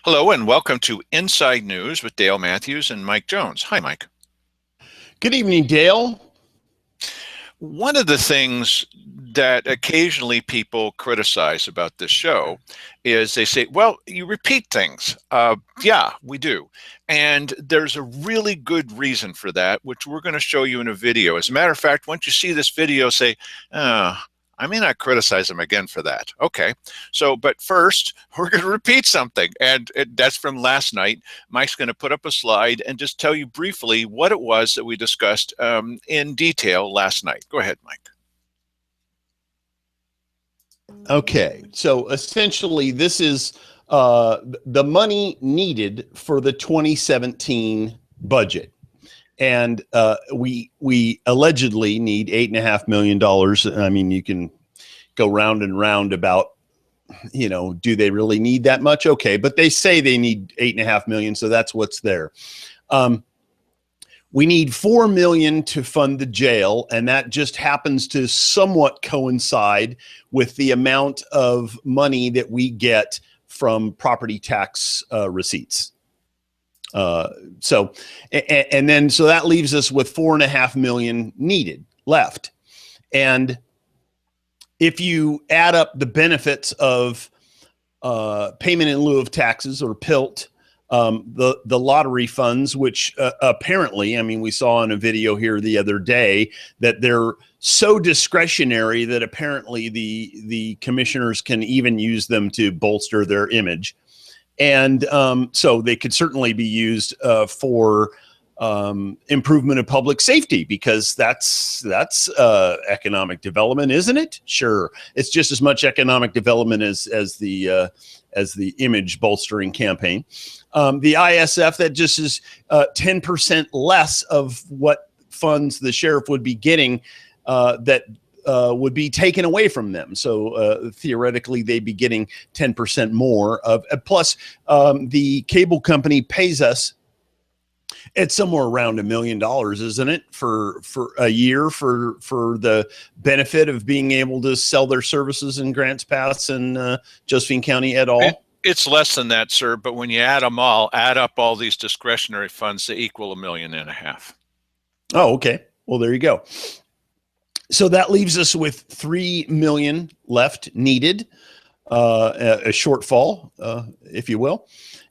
Hello and welcome to Inside News with Dale Matthews and Mike Jones. Hi, Mike. Good evening, Dale. One of the things that occasionally people criticize about this show is they say, well, you repeat things. Yeah, we do. And there's a really good reason for that, which we're going to show you in a video. As a matter of fact, once you see this video, say, I may not criticize him again for that. Okay. So, but first, we're going to repeat something. And that's from last night. Mike's going to put up a slide and just tell you briefly what it was that we discussed in detail last night. Go ahead, Mike. Okay. So essentially, this is the money needed for the 2017 budget. And we allegedly need $8.5 million. I mean, you can go round and round about, do they really need that much? Okay, but they say they need $8.5 million, so that's what's there. We need $4 million to fund the jail, and that just happens to somewhat coincide with the amount of money that we get from property tax receipts. So that leaves us with $4.5 million needed left. And if you add up the benefits of payment in lieu of taxes, or PILT, the lottery funds, which apparently, I mean, we saw in a video here the other day that they're so discretionary that apparently the commissioners can even use them to bolster their image. And so they could certainly be used for improvement of public safety, because that's economic development, isn't it? Sure, it's just as much economic development as the image bolstering campaign. The ISF, that just is 10% less of what funds the sheriff would be getting that would be taken away from them. So theoretically, they'd be getting 10% more of. Plus, the cable company pays us. It's somewhere around $1 million, isn't it, for a year for the benefit of being able to sell their services in Grants Pass and Josephine County et al. It's less than that, sir. But when you add up all these discretionary funds, they equal $1.5 million. Oh, okay. Well, there you go. So that leaves us with $3 million left needed, a shortfall, if you will.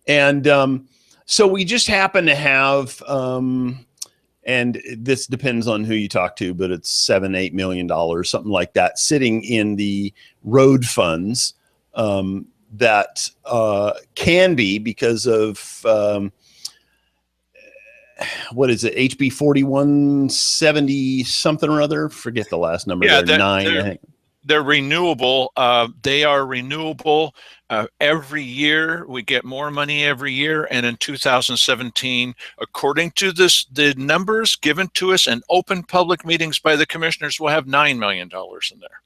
And so we just happen to have, and this depends on who you talk to, but it's $7-8 million, something like that, sitting in the road funds that can be, because of what is it, HB 4170 something or other? Forget the last number. Yeah, they're 9. I think. They're renewable. They are renewable every year. We get more money every year. And in 2017, according to the numbers given to us in open public meetings by the commissioners, we'll have $9 million in there.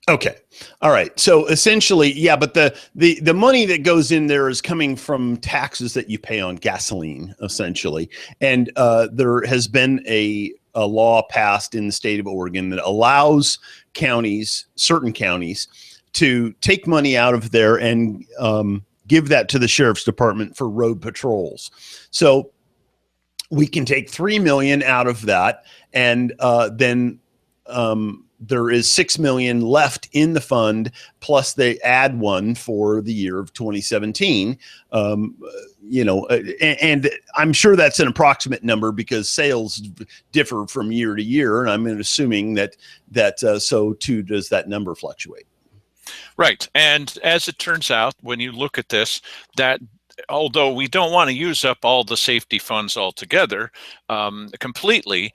Okay. All right. So essentially, yeah, but the money that goes in there is coming from taxes that you pay on gasoline, essentially. And there has been a law passed in the state of Oregon that allows certain counties, to take money out of there and give that to the sheriff's department for road patrols. So we can take $3 million out of that, and then there is $6 million left in the fund, plus they add one for the year of 2017. And I'm sure that's an approximate number, because sales differ from year to year, and I'm assuming that so too does that number fluctuate. Right. And as it turns out, when you look at this, that although we don't want to use up all the safety funds altogether completely,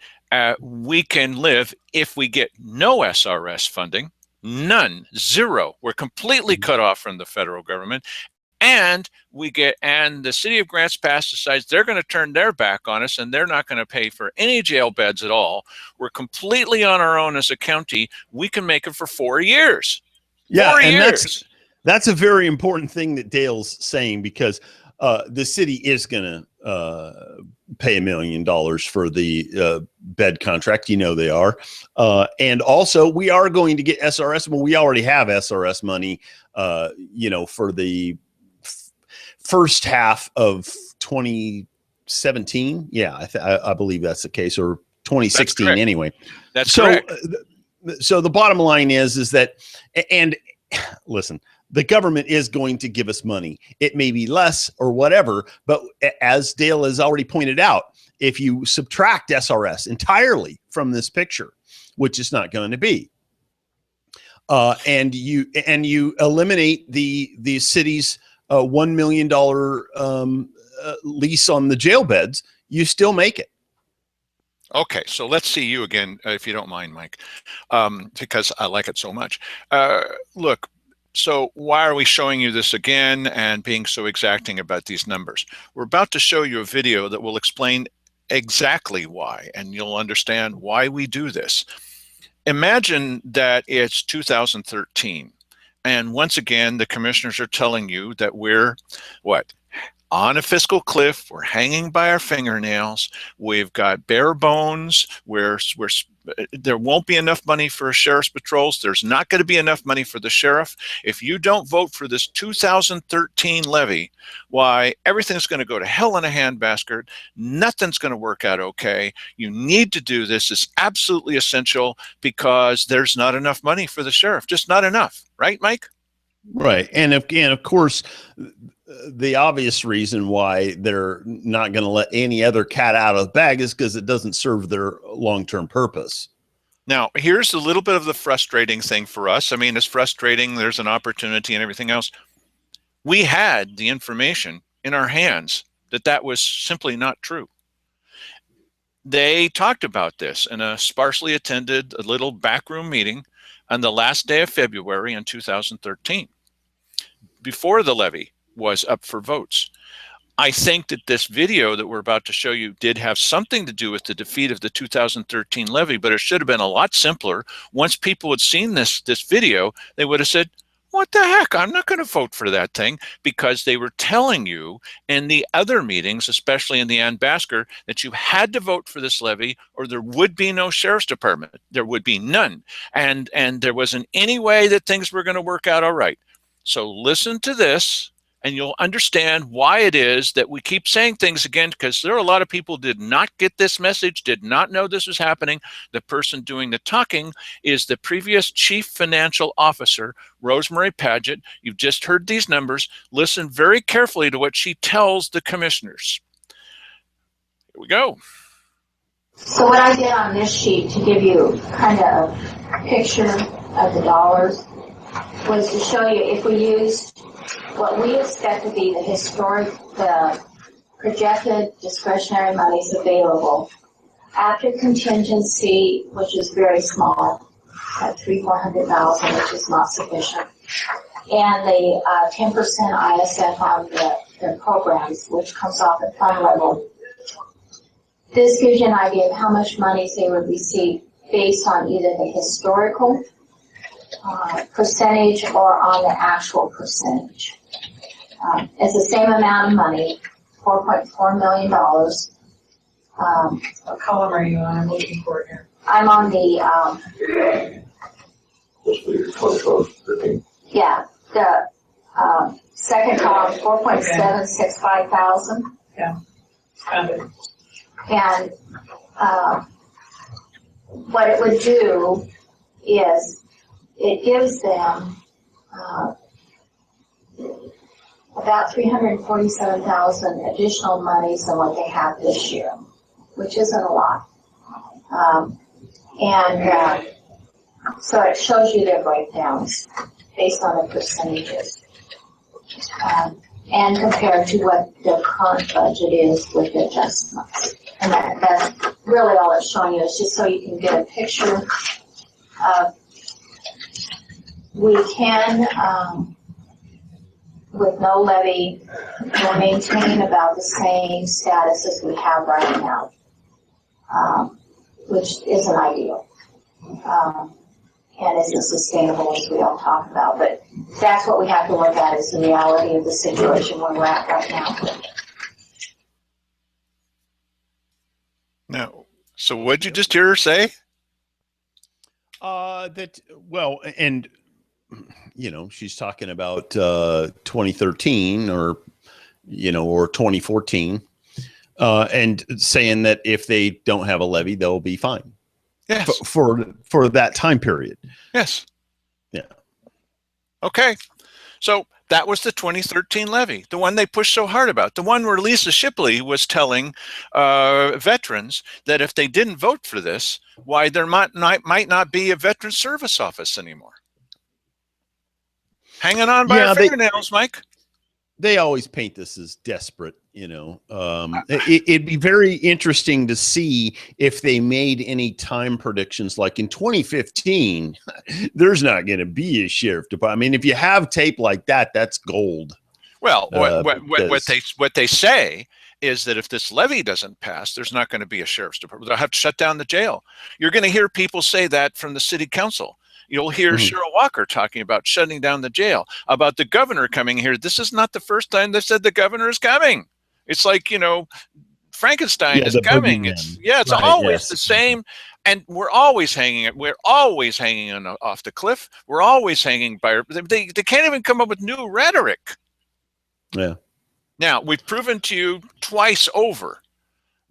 we can live if we get no SRS funding, none, zero. We're completely cut off from the federal government. And the city of Grants Pass decides they're going to turn their back on us, and they're not going to pay for any jail beds at all. We're completely on our own as a county. We can make it for 4 years. Yeah, 4 years. That's a very important thing that Dale's saying, because the city is going to pay $1 million for the bed contract. They are. And also, we are going to get SRS. Well, we already have SRS money, for the first half of 2017. Yeah, I believe that's the case, or 2016 anyway. That's correct. So the bottom line is that, and listen, the government is going to give us money. It may be less or whatever, but as Dale has already pointed out, if you subtract SRS entirely from this picture, which is not going to be, and you eliminate the city's $1 million lease on the jail beds, you still make it. Okay, so let's see you again, if you don't mind, Mike, because I like it so much. Look, so why are we showing you this again and being so exacting about these numbers? We're about to show you a video that will explain exactly why, and you'll understand why we do this. Imagine that it's 2013, and once again, the commissioners are telling you that we're, what? On a fiscal cliff, we're hanging by our fingernails, we've got bare bones, there won't be enough money for sheriff's patrols, there's not going to be enough money for the sheriff. If you don't vote for this 2013 levy, why, everything's going to go to hell in a handbasket, nothing's going to work out okay. You need to do this, it's absolutely essential, because there's not enough money for the sheriff, just not enough, right, Mike? Right, and of course, the obvious reason why they're not going to let any other cat out of the bag is because it doesn't serve their long-term purpose. Now, here's a little bit of the frustrating thing for us. I mean, it's frustrating. There's an opportunity and everything else. We had the information in our hands that was simply not true. They talked about this in a sparsely attended, a little backroom meeting on the last day of February in 2013, before the levy was up for votes. I think that this video that we're about to show you did have something to do with the defeat of the 2013 levy, but it should have been a lot simpler. Once people had seen this video, they would have said, what the heck, I'm not going to vote for that thing, because they were telling you in the other meetings, especially in the Ann-Basker, that you had to vote for this levy or there would be no sheriff's department. There would be none. And there wasn't any way that things were going to work out all right. So listen to this, and you'll understand why it is that we keep saying things again, because there are a lot of people who did not get this message, did not know this was happening. The person doing the talking is the previous chief financial officer, Rosemary Paget. You've just heard these numbers. Listen very carefully to what she tells the commissioners. Here we go. So what I did on this sheet to give you kind of a picture of the dollars was to show you if we used what we expect to be the projected discretionary monies available after contingency, which is very small, at $400,000, which is not sufficient, and the 10% ISF on the programs, which comes off at fund level. This gives you an idea of how much money they would receive based on either the historical percentage or on the actual percentage. It's the same amount of money, $4.4 million. What column are you on? I'm looking for it here. I'm on the, yeah, the second column, 4.765 thousand. Yeah, found it. And what it would do is it gives them about $347,000 additional monies than what they have this year, which isn't a lot. So it shows you their breakdowns based on the percentages, and compared to what the current budget is with the adjustments. And that's really all it's showing you. It's just so you can get a picture of, we can, with no levy, we'll maintain about the same status as we have right now, which isn't ideal. And isn't sustainable, as we all talk about. But that's what we have to look at, is the reality of the situation where we're at right now. Now, so what'd you just hear her say? Well, and you know, she's talking about 2013, or or 2014, and saying that if they don't have a levy, they'll be fine. Yes. For that time period. Yes. Yeah. Okay. So that was the 2013 levy, the one they pushed so hard about, the one where Lisa Shipley was telling veterans that if they didn't vote for this, why there might not be a veteran service office anymore. Hanging on by our fingernails, Mike. They always paint this as desperate, it'd be very interesting to see if they made any time predictions. Like in 2015, there's not going to be a sheriff department. I mean, if you have tape like that, that's gold. Well, what they say is that if this levy doesn't pass, there's not going to be a sheriff's department. They'll have to shut down the jail. You're going to hear people say that from the city council. You'll hear Cheryl Walker talking about shutting down the jail, about the governor coming here. This is not the first time they said the governor is coming. It's like, Frankenstein is coming. It's always the same. And we're always hanging off the cliff. We're always hanging by. They can't even come up with new rhetoric. Yeah. Now, we've proven to you twice over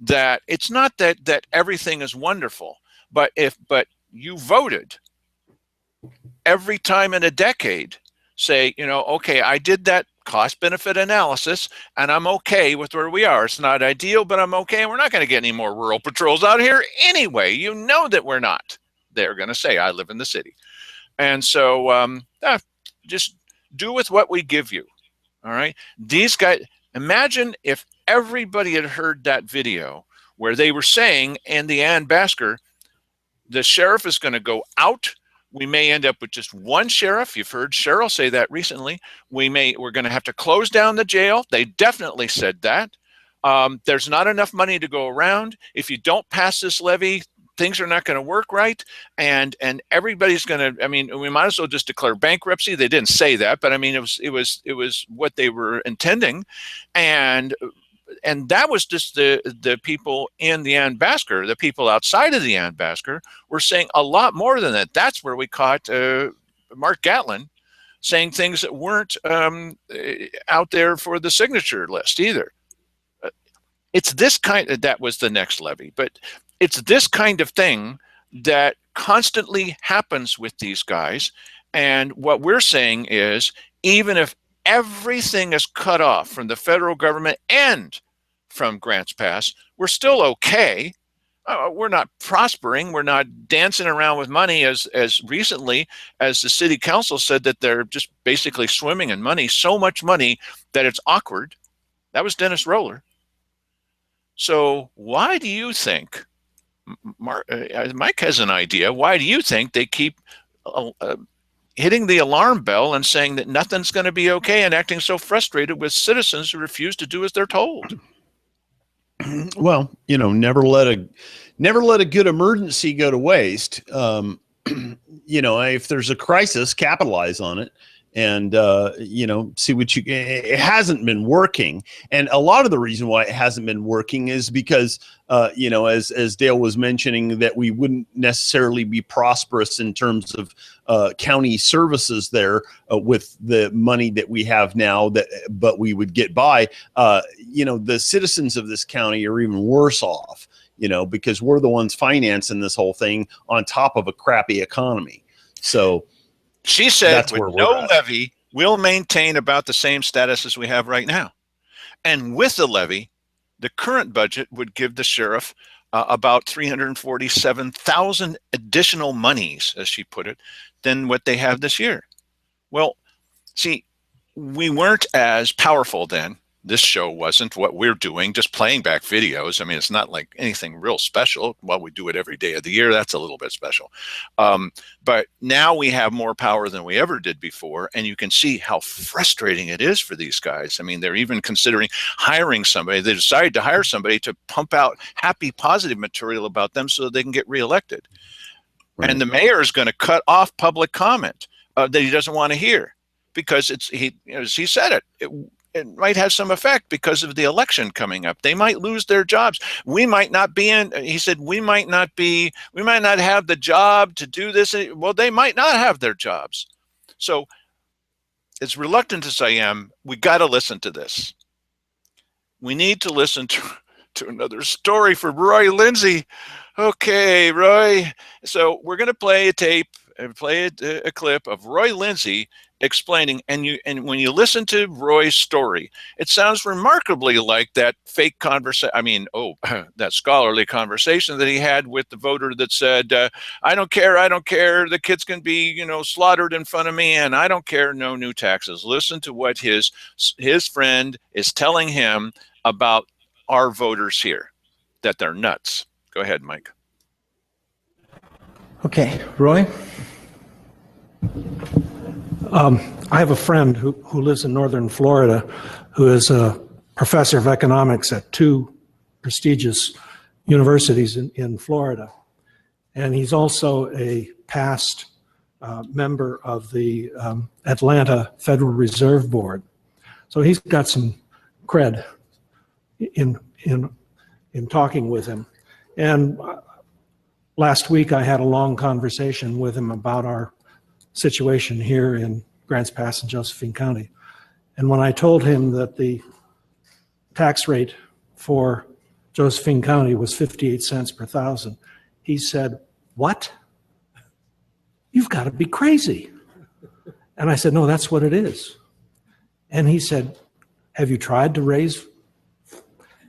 that it's not that everything is wonderful, but you voted every time in a decade, say, okay, I did that cost benefit analysis and I'm okay with where we are. It's not ideal, but I'm okay. We're not going to get any more rural patrols out here anyway. You know that we're not. They're going to say, I live in the city. And so just do with what we give you. All right. These guys, imagine if everybody had heard that video where they were saying in the Ann Basker, the sheriff is going to go out. We may end up with just one sheriff. You've heard Cheryl say that recently. We're going to have to close down the jail. They definitely said that. There's not enough money to go around. If you don't pass this levy, things are not going to work right. And everybody's going to, we might as well just declare bankruptcy. They didn't say that, but it was what they were intending. And that was just the people in the Ann Basker. The people outside of the Ann Basker were saying a lot more than that. That's where we caught Mark Gatlin saying things that weren't out there for the signature list either. It's this kind of, that was the next levy, but it's this kind of thing that constantly happens with these guys. And what we're saying is, even if everything is cut off from the federal government and from Grants Pass, we're still okay. We're not prospering. We're not dancing around with money as recently as the city council said that they're just basically swimming in money, so much money that it's awkward. That was Dennis Roller. So why do you think, Mike has an idea, why do you think they keep hitting the alarm bell and saying that nothing's going to be okay and acting so frustrated with citizens who refuse to do as they're told? Well, never let a good emergency go to waste. If there's a crisis, capitalize on it and, see what it hasn't been working. And a lot of the reason why it hasn't been working is because, as Dale was mentioning, that we wouldn't necessarily be prosperous in terms of county services there with the money that we have now, but we would get by. The citizens of this county are even worse off, because we're the ones financing this whole thing on top of a crappy economy. So she said with no levy, we'll maintain about the same status as we have right now. And with the levy, the current budget would give the sheriff about $347,000 additional monies, as she put it, than what they have this year. Well, see, we weren't as powerful then. This show wasn't. What we're doing, just playing back videos. It's not like anything real special. Well, we do it every day of the year. That's a little bit special. But now we have more power than we ever did before. And you can see how frustrating it is for these guys. They're even considering hiring somebody. They decided to hire somebody to pump out happy, positive material about them so that they can get reelected. Right. And the mayor is going to cut off public comment that he doesn't want to hear because as he said it might have some effect because of the election coming up. They might lose their jobs. We might not be he said, we might not have the job to do this. Well, they might not have their jobs. So as reluctant as I am, we got to listen to this. we need to listen to another story from Roy Lindsay. Okay, Roy. So we're going to play a tape and play a clip of Roy Lindsay explaining. And when you listen to Roy's story, it sounds remarkably like that fake conversation. I mean, that scholarly conversation that he had with the voter that said, "I don't care. I don't care. The kids can be, slaughtered in front of me, and I don't care. No new taxes." Listen to what his friend is telling him about our voters here, that they're nuts. Go ahead, Mike. Okay, Roy. I have a friend who lives in northern Florida who is a professor of economics at two prestigious universities in Florida. And he's also a past member of the Atlanta Federal Reserve Board. So he's got some cred in talking with him. And last week I had a long conversation with him about our situation here in Grants Pass and Josephine County. And when I told him that the tax rate for Josephine County was 58 cents per thousand, he said, "What? You've got to be crazy." And I said, "No, that's what it is." And he said, "Have you tried to raise?"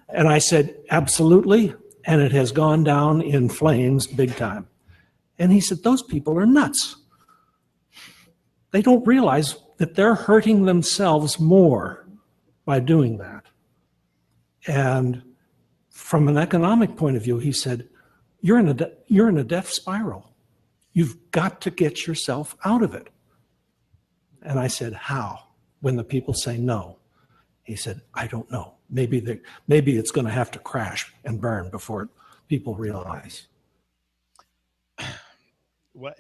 And I said, "Absolutely. And it has gone down in flames big time." And he said, "Those people are nuts. They don't realize that they're hurting themselves more by doing that." And from an economic point of view, he said, you're in a death spiral. You've got to get yourself out of it." And I said, "How?" When the people say no. He said, "I don't know. Maybe it's going to have to crash and burn before people realize." Well,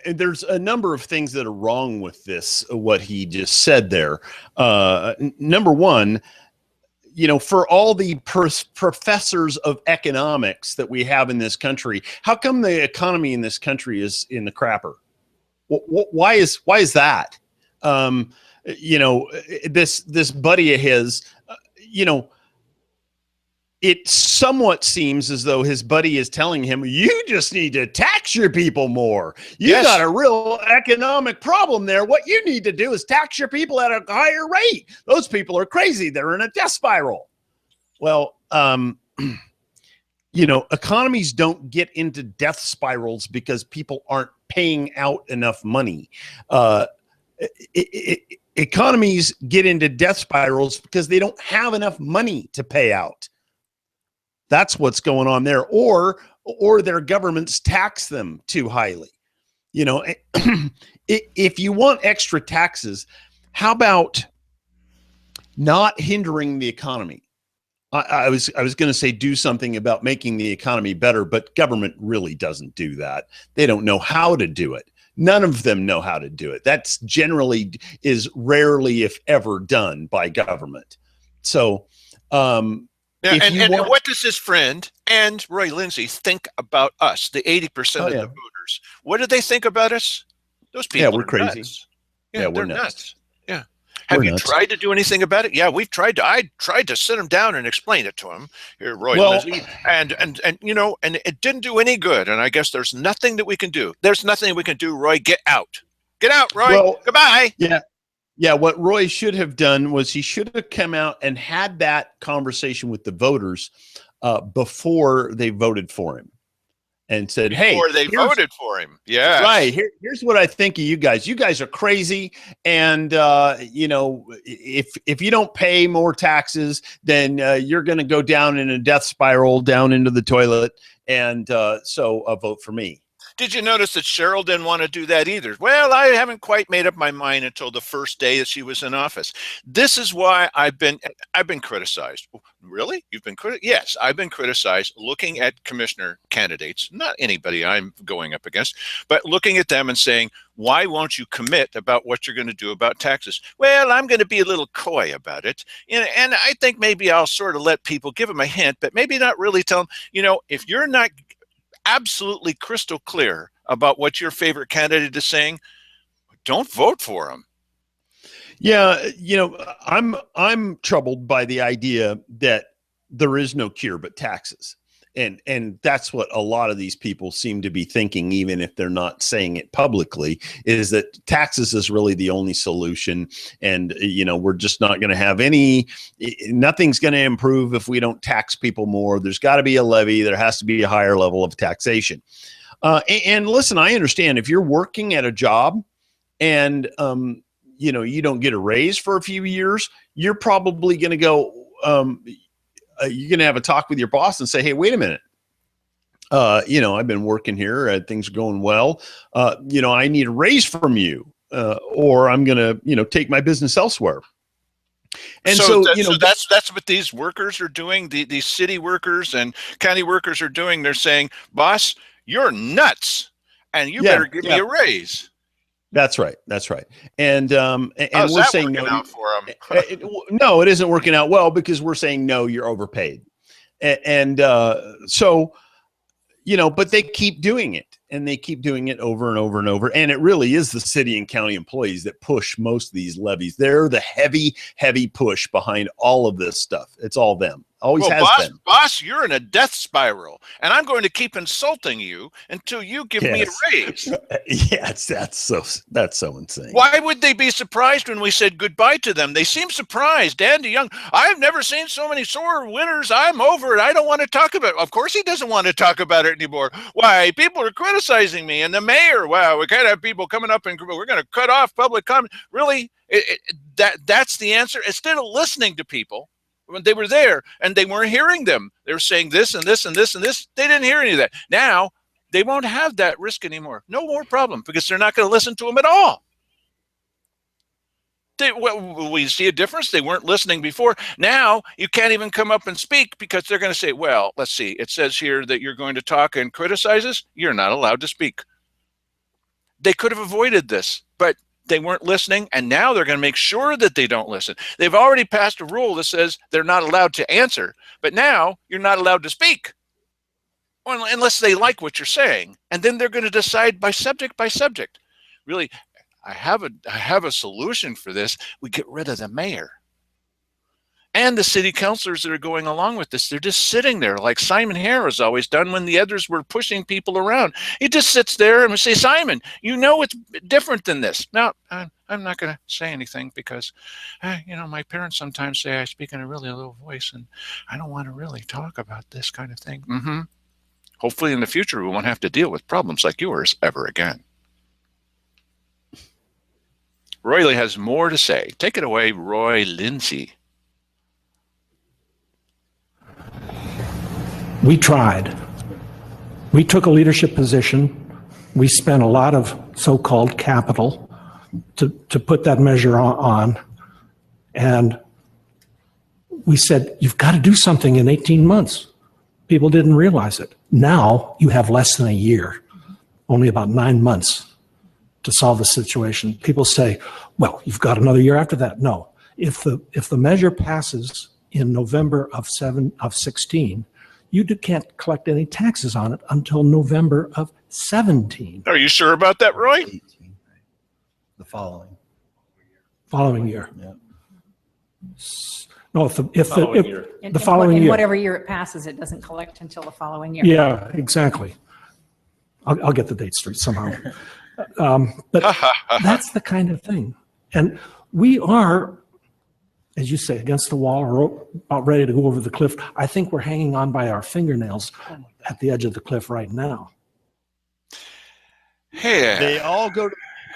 there's a number of things that are wrong with this, what he just said there. Number one, for all the professors of economics that we have in this country, how come the economy in this country is in the crapper? Why is that? This buddy of his, it somewhat seems as though his buddy is telling him, you just need to tax your people more. You got a real economic problem there. What you need to do is tax your people at a higher rate. Those people are crazy. They're in a death spiral. Well, economies don't get into death spirals because people aren't paying out enough money. Economies get into death spirals because they don't have enough money to pay out. That's what's going on there. Or their governments tax them too highly. If you want extra taxes, how about not hindering the economy? I was going to say do something about making the economy better, but government really doesn't do that. They don't know how to do it. None of them know how to do it. That's generally is rarely, if ever, done by government. So, and what does his friend and Roy Lindsay think about us, the 80% of the voters? What do they think about us? Those people we're crazy. Nuts. Yeah, we're nuts. Yeah. Have you tried to do anything about it? Yeah, we've tried to. I tried to sit him down and explain it to him, here, Roy Lindsay, and it didn't do any good. And I guess there's nothing that we can do. There's nothing we can do, Roy. Get out. Get out, Roy. Well, goodbye. Yeah, what Roy should have done was he should have come out and had that conversation with the voters before they voted for him. And said, "Hey, before they voted for him, yeah, right. Here's what I think of you guys. You guys are crazy, and if you don't pay more taxes, then you're going to go down in a death spiral, down into the toilet, and so vote for me." Did you notice that Cheryl didn't want to do that either? Well, I haven't quite made up my mind until the first day that she was in office. This is why I've been criticized. Really? You've been criticized? Yes, I've been criticized looking at commissioner candidates, not anybody I'm going up against, but looking at them and saying, why won't you commit about what you're going to do about taxes? Well, I'm going to be a little coy about it. And I think maybe I'll sort of let people give them a hint, but maybe not really tell them, if you're not absolutely crystal clear about what your favorite candidate is saying, don't vote for him. Yeah, I'm troubled by the idea that there is no cure but taxes. And that's what a lot of these people seem to be thinking, even if they're not saying it publicly, is that taxes is really the only solution. And we're just not going to have nothing's going to improve if we don't tax people more. There's got to be a levy. There has to be a higher level of taxation. And listen, I understand if you're working at a job and you don't get a raise for a few years, you're probably going to go, you're going to have a talk with your boss and say, hey, wait a minute. I've been working here. Things are going well. I need a raise from you, or I'm going to, take my business elsewhere. And so that's what these workers are doing. These city workers and county workers are doing. They're saying, boss, you're nuts, and you better give me a raise. That's right. And we're saying no. Out for them? No, it isn't working out well because we're saying no, you're overpaid. So, but they keep doing it, and they keep doing it over and over and over. And it really is the city and county employees that push most of these levies. They're the heavy, heavy push behind all of this stuff. It's all them. Always has been. Boss, you're in a death spiral, and I'm going to keep insulting you until you give me a raise. Yes, that's so insane. Why would they be surprised when we said goodbye to them? They seem surprised. Andy Young, I've never seen so many sore winners. I'm over it. I don't want to talk about it. Of course he doesn't want to talk about it anymore. Why? People are criticizing me. And the mayor, wow, we can't have people coming up and we're going to cut off public comment. Really? That's the answer? Instead of listening to people, when they were there and they weren't hearing them, they were saying this and this and this and this. They didn't hear any of that. Now they won't have that risk anymore. No more problem because they're not going to listen to them at all. We see a difference. They weren't listening before. Now you can't even come up and speak because they're going to say, well, let's see. It says here that you're going to talk and criticize us. You're not allowed to speak. They could have avoided this, but they weren't listening, and now they're going to make sure that they don't listen. They've already passed a rule that says they're not allowed to answer, but now you're not allowed to speak unless they like what you're saying, and then they're going to decide by subject by subject. Really, I have a solution for this. We get rid of the mayor and the city councilors that are going along with this. They're just sitting there like Simon Hare has always done when the others were pushing people around. He just sits there and we say, Simon, it's different than this. Now, I'm not going to say anything because, my parents sometimes say I speak in a really low voice and I don't want to really talk about this kind of thing. Hopefully in the future, we won't have to deal with problems like yours ever again. Roy Lee has more to say. Take it away, Roy Lindsay. We tried. We took a leadership position. We spent a lot of so-called capital to put that measure on. And we said, you've got to do something in 18 months. People didn't realize it. Now you have less than a year, only about 9 months to solve the situation. People say, well, you've got another year after that. No, if the measure passes in November of 16, you can't collect any taxes on it until November of 17. Are you sure about that, Roy? 18, the following year. Yeah. No, if the following in year. Whatever year it passes, it doesn't collect until the following year. Yeah, exactly. I'll get the date straight somehow. But that's the kind of thing. And we are, as you say, against the wall or about ready to go over the cliff. I think we're hanging on by our fingernails at the edge of the cliff right now. Hey, they all go to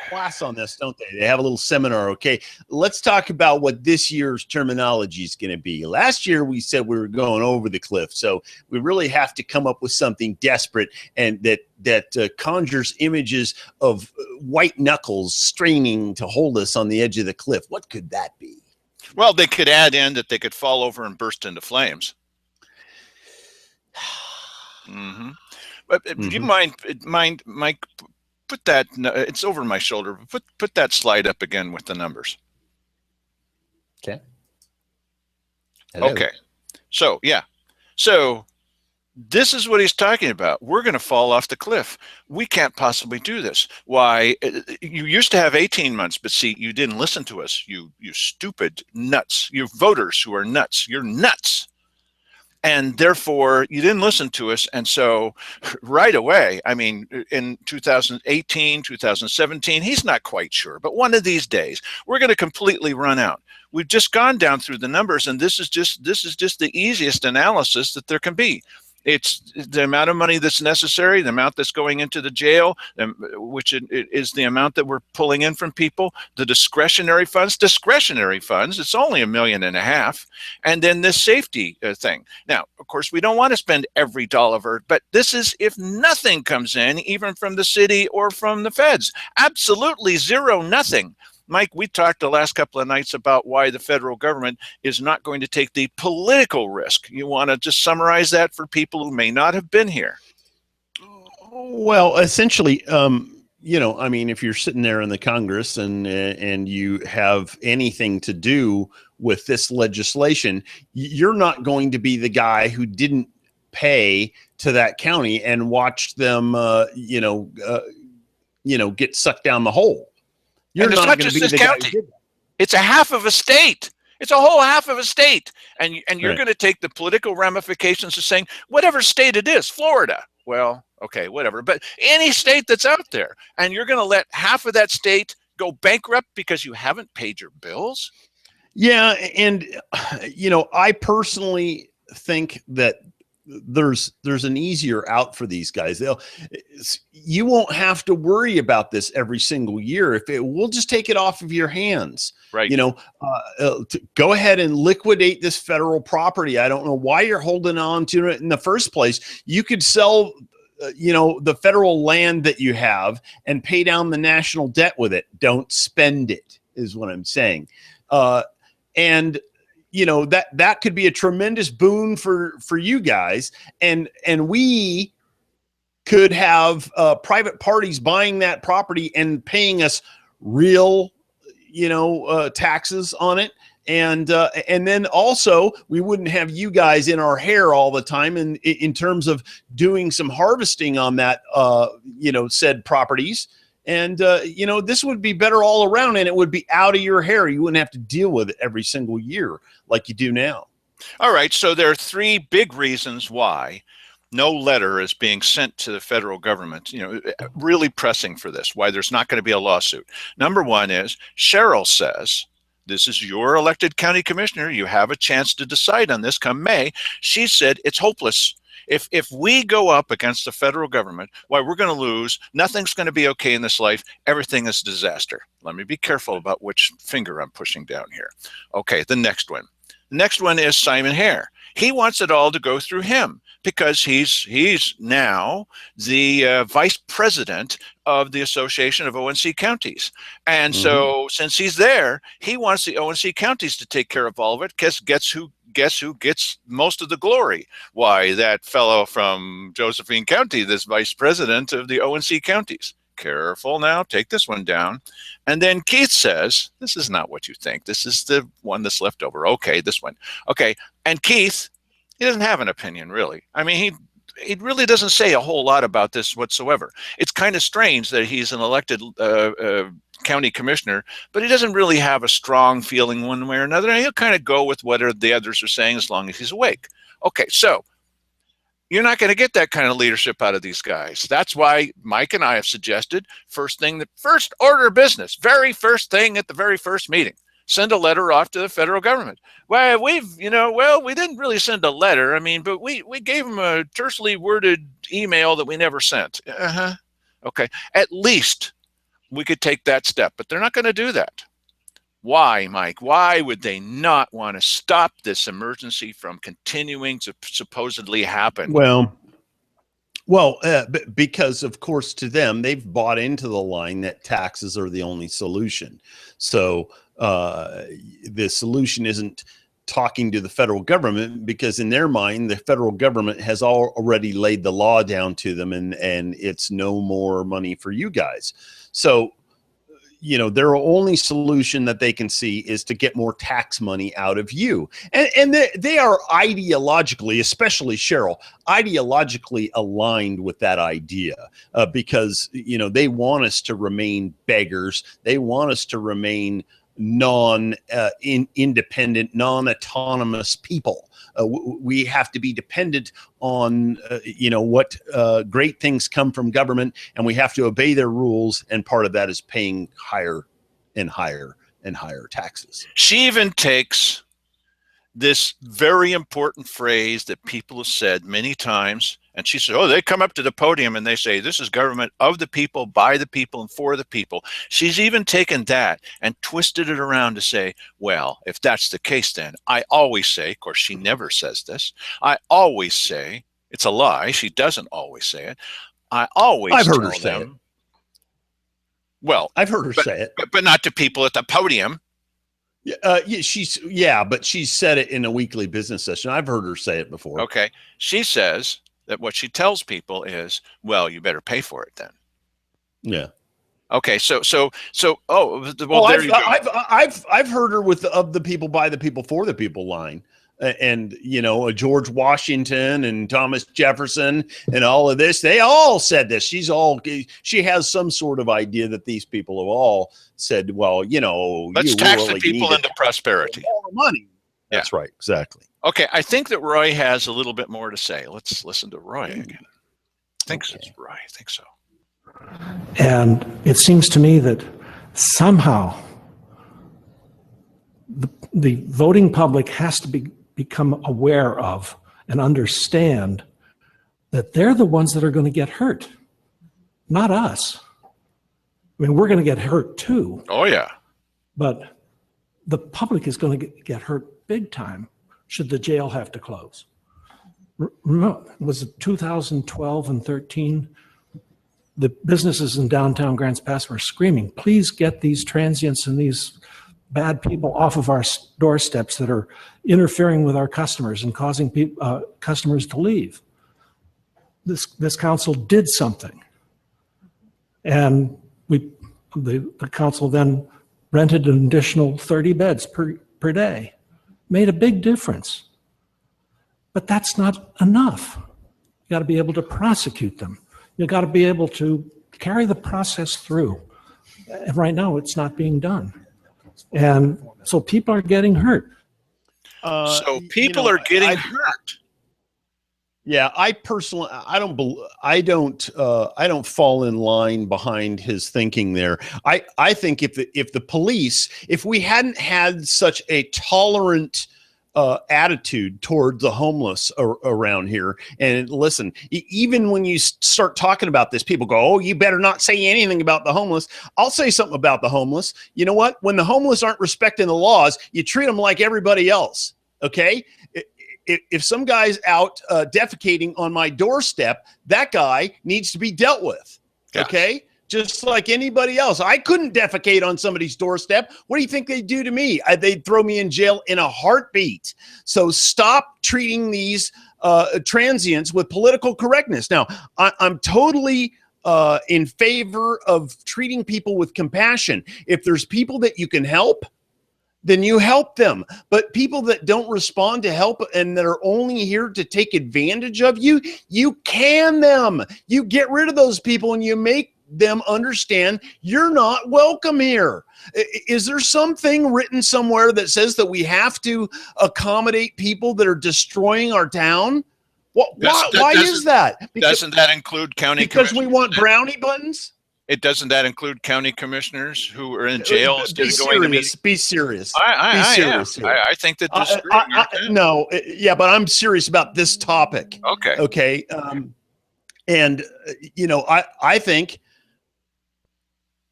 class on this, don't they? They have a little seminar. Okay, let's talk about what this year's terminology is going to be. Last year we said we were going over the cliff, so we really have to come up with something desperate and that conjures images of white knuckles straining to hold us on the edge of the cliff. What could that be? Well, they could add in that they could fall over and burst into flames. But do you mind, Mike? Put that. It's over my shoulder. Put that slide up again with the numbers. Okay. Hello. Okay. So yeah. So This is what he's talking about. We're going to fall off the cliff. We can't possibly do this. Why? You used to have 18 months, but see, you didn't listen to us. You stupid nuts. You voters who are nuts. You're nuts. And therefore, you didn't listen to us. And so right away, I mean, in 2018, 2017, he's not quite sure. But one of these days, we're going to completely run out. We've just gone down through the numbers, and this is just the easiest analysis that there can be. It's the amount of money that's necessary, the amount that's going into the jail, which is the amount that we're pulling in from people, the discretionary funds, it's only $1.5 million. And then this safety thing. Now, of course, we don't want to spend every dollar, but this is if nothing comes in, even from the city or from the feds. Absolutely zero, nothing. Mike, we talked the last couple of nights about why the federal government is not going to take the political risk. You want to just summarize that for people who may not have been here? Well, essentially, you know, I mean, if you're sitting there in the Congress and you have anything to do with this legislation, you're not going to be the guy who didn't pay to that county and watch them, get sucked down the hole. You're not going to be the guy who did that. It's a half of a state. It's a whole half of a state. And you're Right. going to take the political ramifications of saying, whatever state it is, Florida, well, okay, whatever, but any state that's out there, and you're going to let half of that state go bankrupt because you haven't paid your bills? Yeah. And, I personally think that there's an easier out for these guys. You won't have to worry about this every single year. We'll just take it off of your hands. Right. Go ahead and liquidate this federal property. I don't know why you're holding on to it in the first place. You could sell, the federal land that you have and pay down the national debt with it. Don't spend it, is what I'm saying. And that could be a tremendous boon for you guys. And we could have private parties buying that property and paying us real, taxes on it. And then also we wouldn't have you guys in our hair all the time in terms of doing some harvesting on that, said properties. And, this would be better all around, and it would be out of your hair. You wouldn't have to deal with it every single year like you do now. All right. So there are three big reasons why no letter is being sent to the federal government, really pressing for this, why there's not going to be a lawsuit. Number one is Cheryl says, this is your elected county commissioner. You have a chance to decide on this come May. She said it's hopeless. If we go up against the federal government, why, we're going to lose. Nothing's going to be okay in this life. Everything is disaster. Let me be careful about which finger I'm pushing down here. Okay, the next one. The next one is Simon Hare. He wants it all to go through him because he's now the vice president of the Association of ONC Counties. And so since he's there, he wants the ONC counties to take care of all of it. Guess who gets most of the glory? Why, that fellow from Josephine County, this vice president of the ONC counties. Careful now, take this one down. And then Keith says, this is not what you think. This is the one that's left over. Okay, this one. Okay, and Keith, he doesn't have an opinion, really. I mean, he really doesn't say a whole lot about this whatsoever. It's kind of strange that he's an elected county commissioner, but he doesn't really have a strong feeling one way or another. And he'll kind of go with what the others are saying as long as he's awake. Okay, so you're not going to get that kind of leadership out of these guys. That's why Mike and I have suggested first order of business, very first thing at the very first meeting, send a letter off to the federal government. Well, we didn't really send a letter. I mean, but we gave them a tersely worded email that we never sent. Okay, at least we could take that step, but they're not going to do that. Why, Mike? Why would they not want to stop this emergency from continuing to supposedly happen? Well, because of course to them, they've bought into the line that taxes are the only solution. So the solution isn't talking to the federal government, because in their mind, the federal government has already laid the law down to them, and it's no more money for you guys. So, their only solution that they can see is to get more tax money out of you. And they are ideologically, especially Cheryl, ideologically aligned with that idea because, they want us to remain beggars. They want us to remain independent, non-autonomous people. We have to be dependent on, what great things come from government, and we have to obey their rules. And part of that is paying higher and higher and higher taxes. She even takes this very important phrase that people have said many times, and she said, oh, they come up to the podium and they say, this is government of the people, by the people, and for the people. She's even taken that and twisted it around to say, well, if that's the case, then I always say, of course, she never says this, I always say, it's a lie, she doesn't always say it, I've heard her say it. Well, I've heard her say it, but not to people at the podium. But she said it in a weekly business session. I've heard her say it before. Okay. She says that what she tells people is, well, you better pay for it then. Yeah. Okay. So, well, there you go. I've heard her with of the people, by the people, for the people line. And, George Washington and Thomas Jefferson and all of this, they all said this. She has some sort of idea that these people have all said, well, let's tax the people into prosperity. More money. That's right. Exactly. Okay. I think that Roy has a little bit more to say. Let's listen to Roy again. I think it's Roy. I think so. And it seems to me that somehow the voting public has to become aware of and understand that they're the ones that are going to get hurt, not us. I mean, we're going to get hurt too. Oh, yeah. But the public is going to get hurt big time should the jail have to close. Remember, was it 2012 and 13? The businesses in downtown Grants Pass were screaming, please get these transients and these bad people off of our doorsteps that are interfering with our customers and causing customers to leave. This council did something, and the council then rented an additional 30 beds per day. Made a big difference, but that's not enough. You got to be able to prosecute them. You got to be able to carry the process through. And right now, it's not being done. And so people are getting hurt. So people are getting hurt. Yeah, I personally, I don't fall in line behind his thinking there. I think if the police, if we hadn't had such a tolerant attitude toward the homeless around here, and listen, even when you start talking about this, people go, oh, you better not say anything about the homeless. I'll say something about the homeless. You know what? When the homeless aren't respecting the laws, you treat them like everybody else. Okay. If some guy's out defecating on my doorstep, that guy needs to be dealt with. Yes. Okay. Just like anybody else. I couldn't defecate on somebody's doorstep. What do you think they'd do to me? They'd throw me in jail in a heartbeat. So stop treating these transients with political correctness. Now, I'm totally in favor of treating people with compassion. If there's people that you can help, then you help them. But people that don't respond to help and that are only here to take advantage of you, you can them. You get rid of those people and you make them understand you're not welcome here. Is there something written somewhere that says that we have to accommodate people that are destroying our town? Why is that? Doesn't that include county commissioners? Because we want brownie buttons? Doesn't that include county commissioners who are in jail instead of going to meetings? Be serious. I think that this no, yeah, but I'm serious about this topic. Okay. I think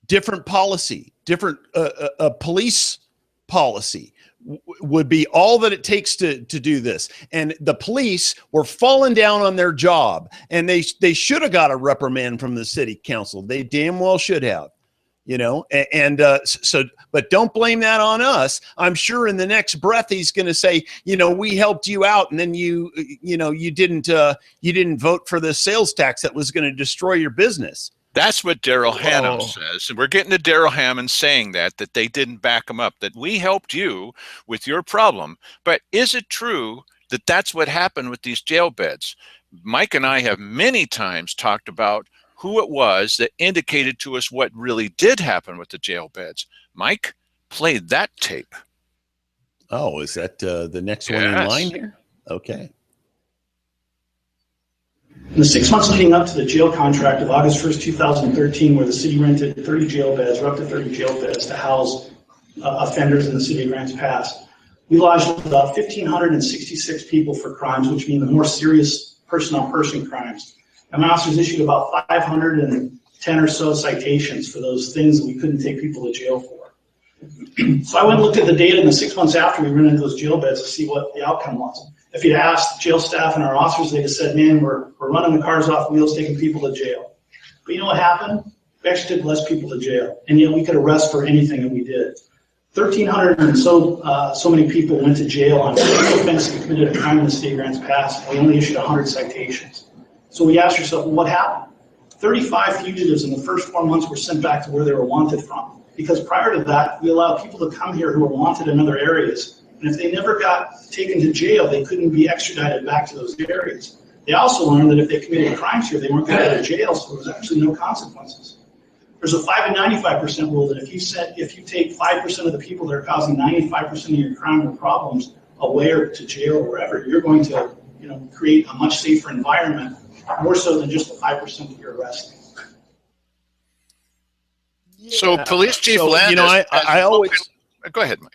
different policy, different police policy would be all that it takes to do this. And the police were falling down on their job, and they should have got a reprimand from the city council. They damn well should have, but don't blame that on us. I'm sure in the next breath he's going to say, we helped you out, and then you didn't vote for the sales tax that was going to destroy your business. That's what Daryl Hannum Whoa. says. And we're getting to Daryl Hammond saying that they didn't back him up, that we helped you with your problem. But is it true that that's what happened with these jail beds? Mike and I have many times talked about who it was that indicated to us what really did happen with the jail beds. Mike, play that tape. Oh, is that the next one in line here? Okay. In the 6 months leading up to the jail contract of August 1st, 2013, where the city rented 30 jail beds, or up to 30 jail beds, to house offenders in the city of Grants Pass, we lodged about 1,566 people for crimes, which mean the more serious person-on-person crimes. And my officers issued about 510 or so citations for those things that we couldn't take people to jail for. So I went and looked at the data in the 6 months after we rented those jail beds to see what the outcome was. If you'd asked jail staff and our officers, they'd have said, man, we're running the cars off wheels, taking people to jail. But you know what happened? We actually took less people to jail, and yet we could arrest for anything that we did. 1,300 and so many people went to jail on single offense that committed a crime in the state of Grants Pass, and we only issued 100 citations. So we asked ourselves, well, what happened? 35 fugitives in the first 4 months were sent back to where they were wanted from. Because prior to that, we allowed people to come here who were wanted in other areas. And if they never got taken to jail, they couldn't be extradited back to those areas. They also learned that if they committed crimes here, they weren't going to go to jail, so there was actually no consequences. There's a 5 and 95% rule that if you take 5% of the people that are causing 95% of your crime or problems away or to jail or wherever, you're going to create a much safer environment, more so than just the 5% that you're arresting. So Police Chief Landis, I always go ahead, Mike.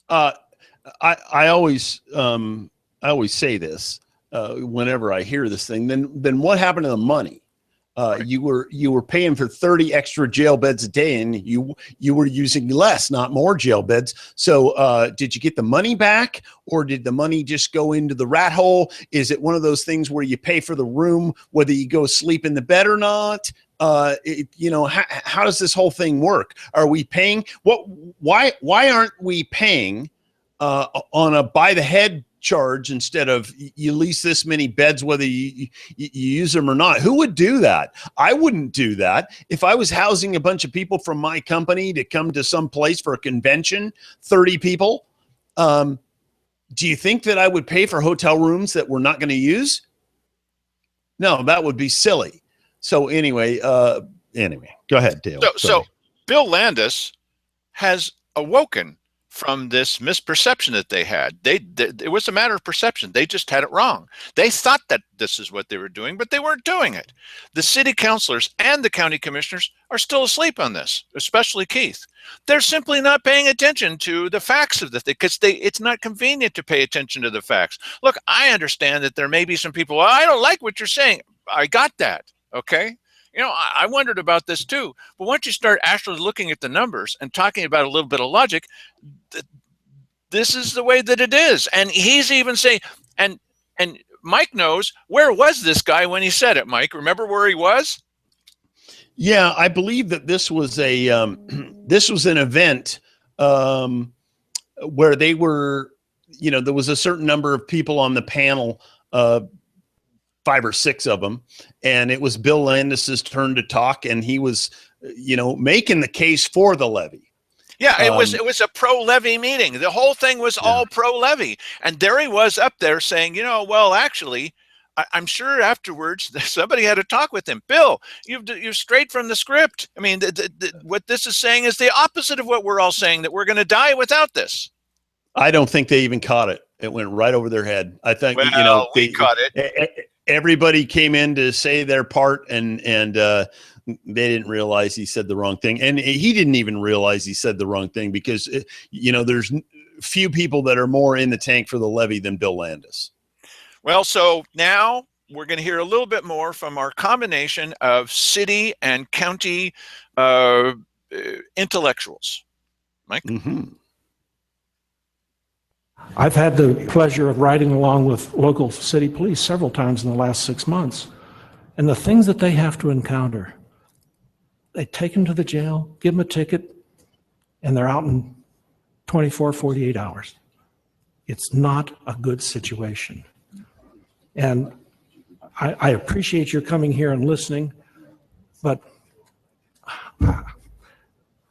I always say this whenever I hear this thing. Then what happened to the money? You were paying for 30 extra jail beds a day, and you were using less, not more jail beds. So did you get the money back, or did the money just go into the rat hole? Is it one of those things where you pay for the room, whether you go sleep in the bed or not? How does this whole thing work? Are we paying? Why aren't we paying on a by the head charge instead of you lease this many beds, whether you use them or not? Who would do that? I wouldn't do that. If I was housing a bunch of people from my company to come to some place for a convention, 30 people, do you think that I would pay for hotel rooms that we're not going to use? No, that would be silly. So anyway, go ahead, Dale. So Bill Landis has awoken from this misperception that they had. It was a matter of perception. They just had it wrong. They thought that this is what they were doing, but they weren't doing it. The city councilors and the county commissioners are still asleep on this, especially Keith. They're simply not paying attention to the facts of the thing because it's not convenient to pay attention to the facts. Look, I understand that there may be some people, well, I don't like what you're saying. I got that. Okay. I wondered about this too. But once you start actually looking at the numbers and talking about a little bit of logic, this is the way that it is. And he's even saying, and Mike knows, where was this guy when he said it, Mike? Remember where he was? Yeah, I believe that this was this was an event where they were, there was a certain number of people on the panel, 5 or 6 of them, and it was Bill Landis's turn to talk, and he was, making the case for the levy. Yeah, it was a pro-levy meeting. The whole thing was all pro-levy, and there he was up there saying, well, actually, I'm sure afterwards somebody had a talk with him. Bill, you're straight from the script. I mean, what this is saying is the opposite of what we're all saying, that we're going to die without this. I don't think they even caught it. It went right over their head. I think, we caught it. Everybody came in to say their part, and they didn't realize he said the wrong thing. And he didn't even realize he said the wrong thing because, there's few people that are more in the tank for the levy than Bill Landis. Well, so now we're going to hear a little bit more from our combination of city and county intellectuals. Mike? Mm-hmm. I've had the pleasure of riding along with local city police several times in the last 6 months. And the things that they have to encounter, they take them to the jail, give them a ticket, and they're out in 24, 48 hours. It's not a good situation. And I appreciate your coming here and listening, but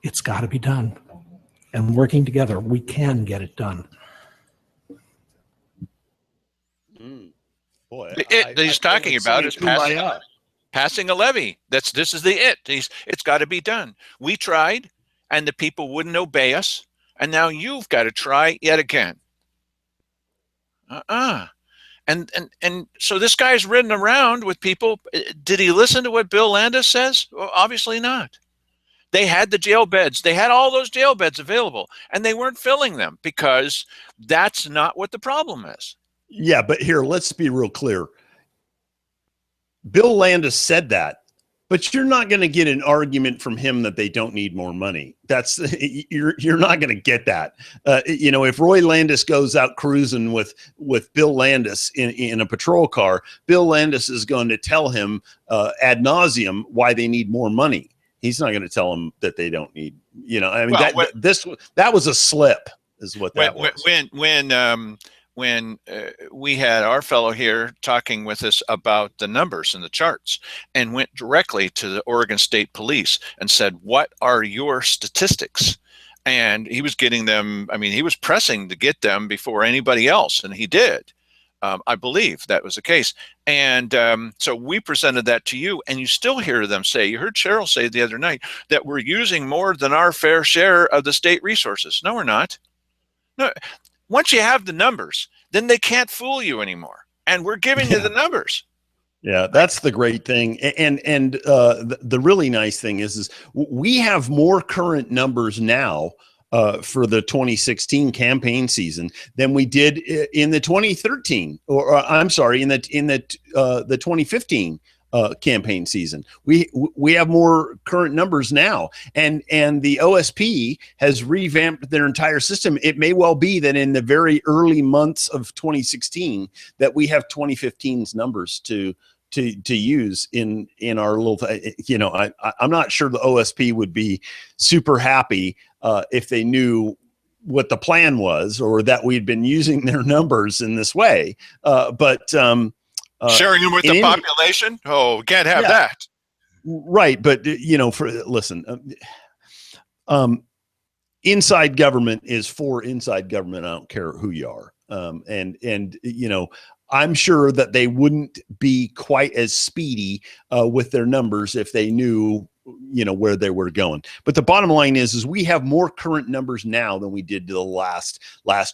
it's got to be done. And working together, we can get it done. Boy, It that he's talking about is passing a levy. This is the it. It's got to be done. We tried, and the people wouldn't obey us, and now you've got to try yet again. And so this guy's ridden around with people. Did he listen to what Bill Landis says? Well, obviously not. They had the jail beds. They had all those jail beds available, and they weren't filling them because that's not what the problem is. Yeah, but here, let's be real clear. Bill Landis said that, but you're not going to get an argument from him that they don't need more money. That's you're not going to get that. If Roy Landis goes out cruising with Bill Landis in a patrol car, Bill Landis is going to tell him ad nauseum why they need more money. He's not going to tell them that they don't need. That was a slip, is what that was. When we had our fellow here talking with us about the numbers and the charts, and went directly to the Oregon State Police and said, "What are your statistics?" And he was getting them. I mean, he was pressing to get them before anybody else, and he did. I believe that was the case. And so we presented that to you, and you still hear them say, you heard Cheryl say the other night, that we're using more than our fair share of the state resources. No, we're not. No. Once you have the numbers, then they can't fool you anymore. And we're giving you the numbers. Yeah, that's the great thing. And the really nice thing is we have more current numbers now for the 2016 campaign season than we did in the 2013, or I'm sorry, in the 2015 campaign season. We have more current numbers now, and the OSP has revamped their entire system. It may well be that in the very early months of 2016 that we have 2015's numbers to use in our little, I'm not sure the OSP would be super happy if they knew what the plan was, or that we'd been using their numbers in this way. But sharing them with the population? Oh, we can't have that. Right. But, inside government is for inside government. I don't care who you are. I'm sure that they wouldn't be quite as speedy with their numbers if they knew, where they were going. But the bottom line is we have more current numbers now than we did the last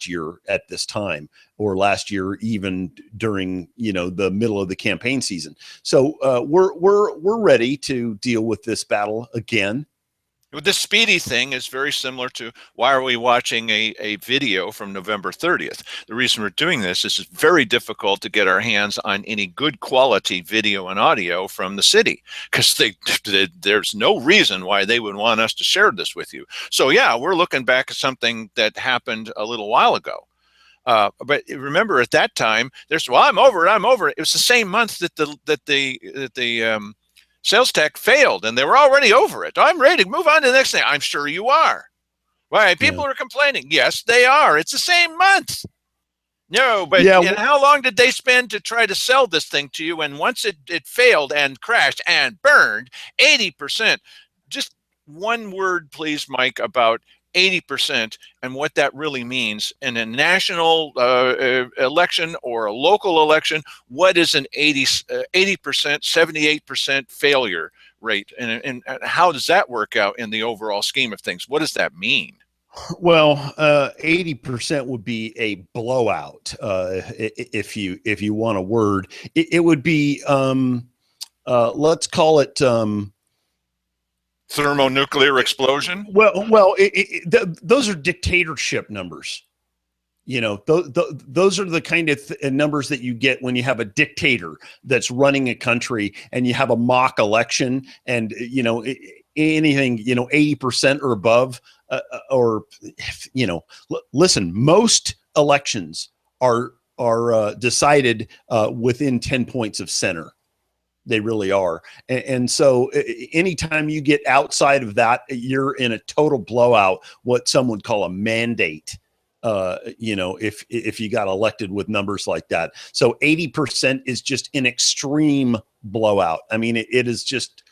year at this time, or last year even during the middle of the campaign season. So we're ready to deal with this battle again. This speedy thing is very similar to, why are we watching a video from November 30th? The reason we're doing this is it's very difficult to get our hands on any good quality video and audio from the city, because there's no reason why they would want us to share this with you. So yeah, we're looking back at something that happened a little while ago. But remember, at that time, I'm over it. It was the same month that the sales tech failed, and they were already over it. I'm ready to move on to the next thing. I'm sure you are. Right? People are complaining. Yes, they are. It's the same month. No, but how long did they spend to try to sell this thing to you? And once it failed and crashed and burned, 80%. Just one word, please, Mike, about 80% and what that really means in a national election or a local election. What is an 80%, 78% failure rate? And how does that work out in the overall scheme of things? What does that mean? Well, 80% would be a blowout. If you want a word, it would be, let's call it, thermonuclear explosion. Well, those are dictatorship numbers. Those are the kind of numbers that you get when you have a dictator that's running a country and you have a mock election, and anything 80% or above, listen, most elections are decided within 10 points of center. They really are. And so anytime you get outside of that, you're in a total blowout, what some would call a mandate. if you got elected with numbers like that. So 80% is just an extreme blowout. I mean, it is just,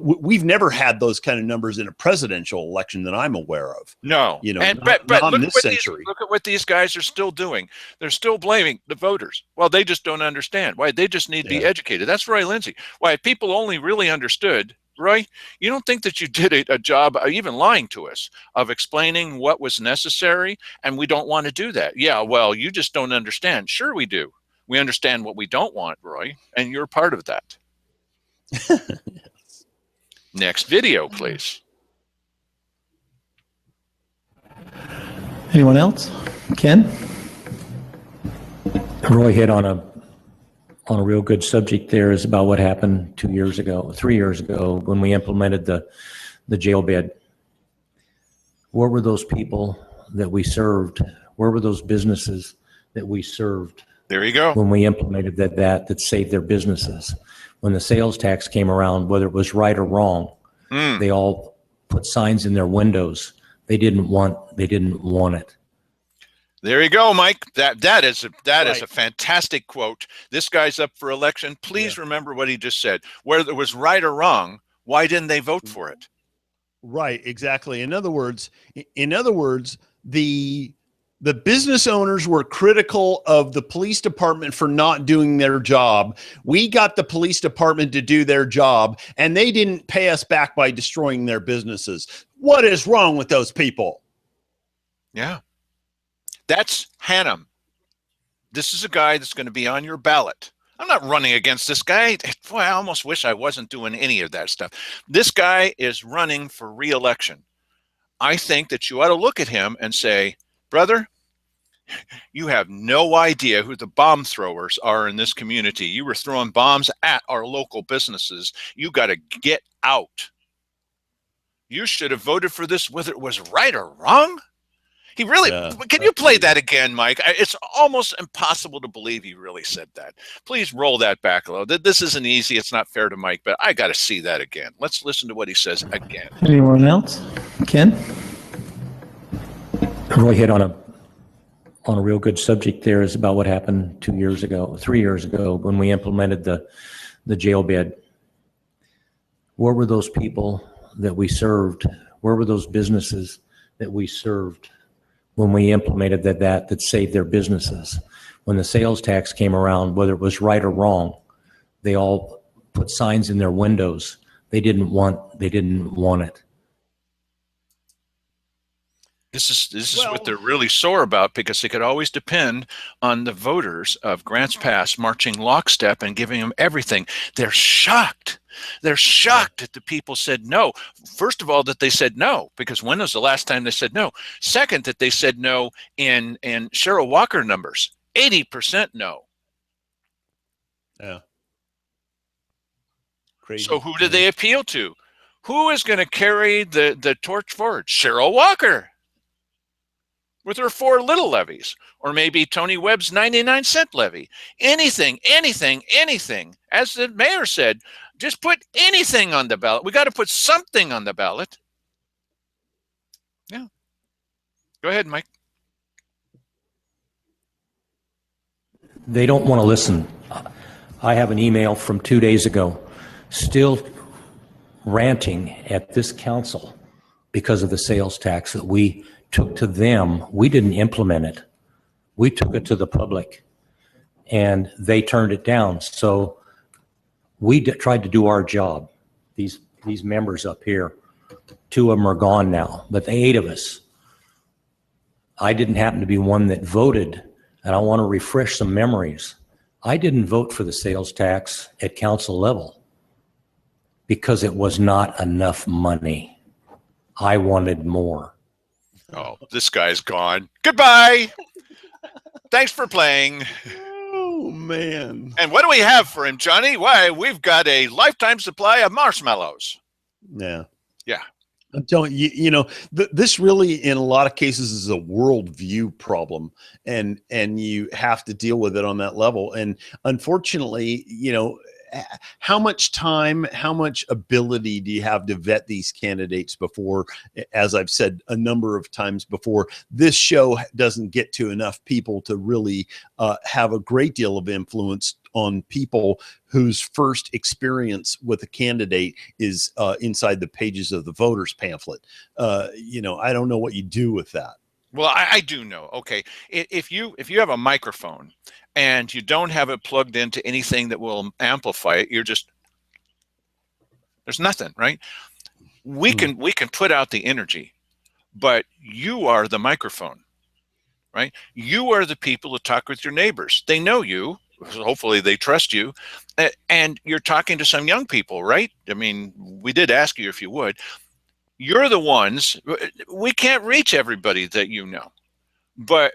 we've never had those kind of numbers in a presidential election that I'm aware of. No, Not but in this century. look at what these guys are still doing. They're still blaming the voters. Well, they just don't understand. Why? They just need to be educated. That's Roy Lindsay. Why? If people only really understood, Roy, you don't think that you did a job, even lying to us, of explaining what was necessary, and we don't want to do that. Yeah, well, you just don't understand. Sure we do. We understand what we don't want, Roy, and you're part of that. Next video, please. Anyone else? Ken? Roy hit on a real good subject there, is about what happened 3 years ago when we implemented the jail bed. Where were those people that we served? Where were those businesses that we served? There you go. When we implemented that saved their businesses. When the sales tax came around, whether it was right or wrong, they all put signs in their windows. They didn't want it. There you go, Mike. That is a fantastic quote. This guy's up for election. Please remember what he just said. Whether it was right or wrong, why didn't they vote for it? Right, exactly. In other words, the business owners were critical of the police department for not doing their job. We got the police department to do their job, and they didn't pay us back by destroying their businesses. What is wrong with those people? Yeah. That's Hannum. This is a guy that's going to be on your ballot. I'm not running against this guy. Boy, I almost wish I wasn't doing any of that stuff. This guy is running for re-election. I think that you ought to look at him and say, brother, you have no idea who the bomb throwers are in this community. You were throwing bombs at our local businesses. You got to get out. You should have voted for this whether it was right or wrong. He really, can you play that again, Mike? It's almost impossible to believe he really said that. Please roll that back a little. This isn't easy. It's not fair to Mike, but I got to see that again. Let's listen to what he says again. Anyone else? Ken? Roy hit on a real good subject there, is about what happened 3 years ago when we implemented the jail bed. Where were those people that we served? Where were those businesses that we served when we implemented that saved their businesses? When the sales tax came around, whether it was right or wrong, they all put signs in their windows. They didn't want it. This is what they're really sore about, because they could always depend on the voters of Grants Pass marching lockstep and giving them everything. They're shocked. They're shocked that the people said no. First of all, that they said no, because when was the last time they said no? Second, that they said no in Cheryl Walker numbers, 80% no. Yeah. Crazy. So who did they appeal to? Who is going to carry the torch forward? Cheryl Walker with her 4 little levies, or maybe Tony Webb's 99-cent levy. Anything. As the mayor said, just put anything on the ballot. We got to put something on the ballot. Yeah. Go ahead, Mike. They don't want to listen. I have an email from 2 days ago, still ranting at this council because of the sales tax that we took to them. We didn't implement it. We took it to the public, and they turned it down. So we tried to do our job. These members up here, 2 of them are gone now, but the 8 of us. I didn't happen to be one that voted, and I want to refresh some memories. I didn't vote for the sales tax at council level because it was not enough money. I wanted more. Oh, this guy's gone. Goodbye. Thanks for playing. Oh, man. And what do we have for him, Johnny? Why, we've got a lifetime supply of marshmallows. Yeah. Yeah. I'm telling you, this really, in a lot of cases, is a worldview problem, and you have to deal with it on that level. And unfortunately, how much time, how much ability do you have to vet these candidates before, as I've said a number of times before, this show doesn't get to enough people to really have a great deal of influence on people whose first experience with a candidate is inside the pages of the voters pamphlet. I don't know what you do with that. Well, I do know. Okay, if you have a microphone and you don't have it plugged into anything that will amplify it, there's nothing, right? We can put out the energy, but you are the microphone, right? You are the people who talk with your neighbors. They know you. Hopefully they trust you, and you're talking to some young people, right? I mean, we did ask you if you would. You're the ones. We can't reach everybody that you know, but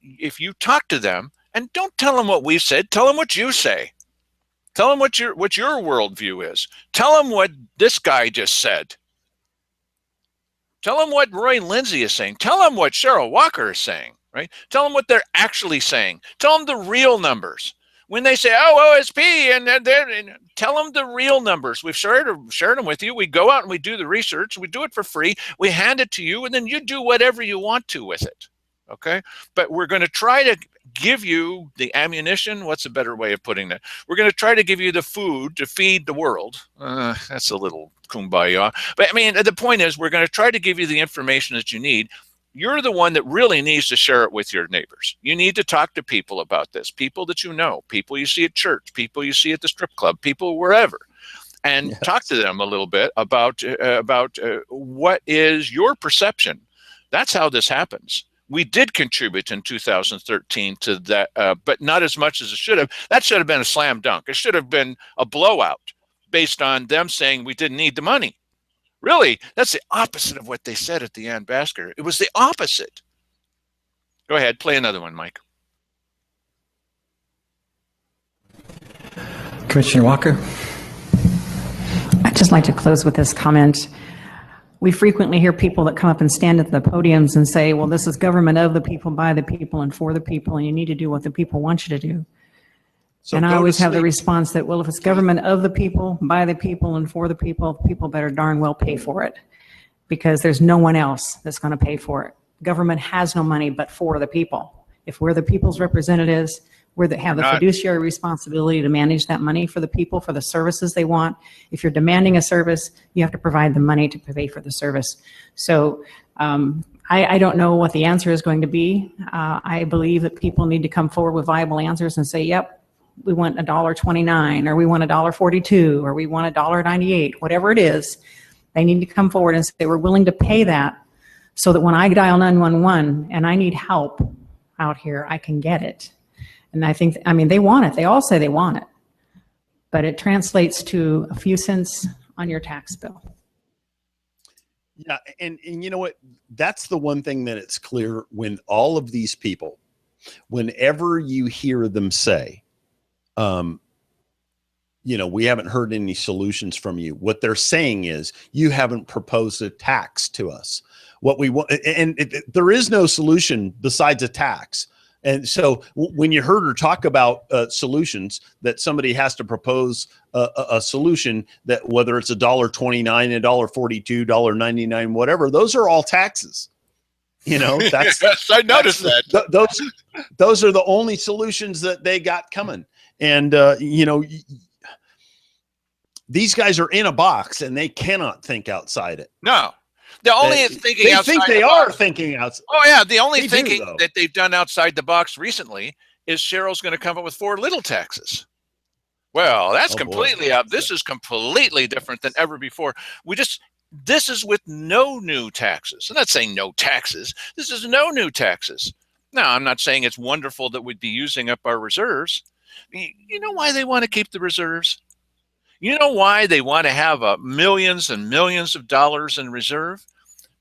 if you talk to them and don't tell them what we've said, tell them what you say. Tell them what your worldview is. Tell them what this guy just said. Tell them what Roy Lindsay is saying. Tell them what Cheryl Walker is saying, right? Tell them what they're actually saying. Tell them the real numbers. When they say, oh, OSP, and tell them the real numbers. We've shared them with you. We go out and we do the research. We do it for free. We hand it to you, and then you do whatever you want to with it, okay? But we're going to try to give you the ammunition. What's a better way of putting that? We're going to try to give you the food to feed the world. That's a little kumbaya. But I mean, the point is, we're going to try to give you the information that you need. You're the one that really needs to share it with your neighbors. You need to talk to people about this, people that you know, people you see at church, people you see at the strip club, people wherever, and talk to them a little bit about what is your perception. That's how this happens. We did contribute in 2013 to that, but not as much as it should have. That should have been a slam dunk. It should have been a blowout based on them saying we didn't need the money. Really, that's the opposite of what they said at the Ann Basker. It was the opposite. Go ahead, play another one, Mike. Commissioner Walker. I'd just like to close with this comment. We frequently hear people that come up and stand at the podiums and say, well, this is government of the people, by the people, and for the people, and you need to do what the people want you to do. So and I always have the response that, well, if it's government of the people, by the people, and for the people better darn well pay for it, because there's no one else that's going to pay for it. Government has no money but for the people. If we're the people's representatives, have the fiduciary responsibility to manage that money for the people, for the services they want. If you're demanding a service, you have to provide the money to pay for the service. So I don't know what the answer is going to be. I believe that people need to come forward with viable answers and say, yep, we want $1.29, or we want $1.42, or we want $1.98, whatever it is. They need to come forward and say we're willing to pay that, so that when I dial 911 and I need help out here, I can get it. And I mean, they want it. They all say they want it, but it translates to a few cents on your tax bill. Yeah, and you know what? That's the one thing that it's clear when all of these people, whenever you hear them say, we haven't heard any solutions from you. What they're saying is you haven't proposed a tax to us. What we want, and there is no solution besides a tax. And so when you heard her talk about solutions, that somebody has to propose a solution, that whether it's $1.29, $1.42, $1.99, whatever, those are all taxes. That's yes, I noticed that. Those are the only solutions that they got coming. And these guys are in a box and they cannot think outside it. No. The only thinking outside think they are thinking outside. Oh yeah, the only thinking that they've done outside the box recently is Cheryl's going to come up with 4 little taxes. Well, that's completely out. This is completely different than ever before. This is with no new taxes. I'm not saying no taxes. This is no new taxes. Now, I'm not saying it's wonderful that we'd be using up our reserves. You know why they want to keep the reserves? You know why they want to have millions and millions of dollars in reserve?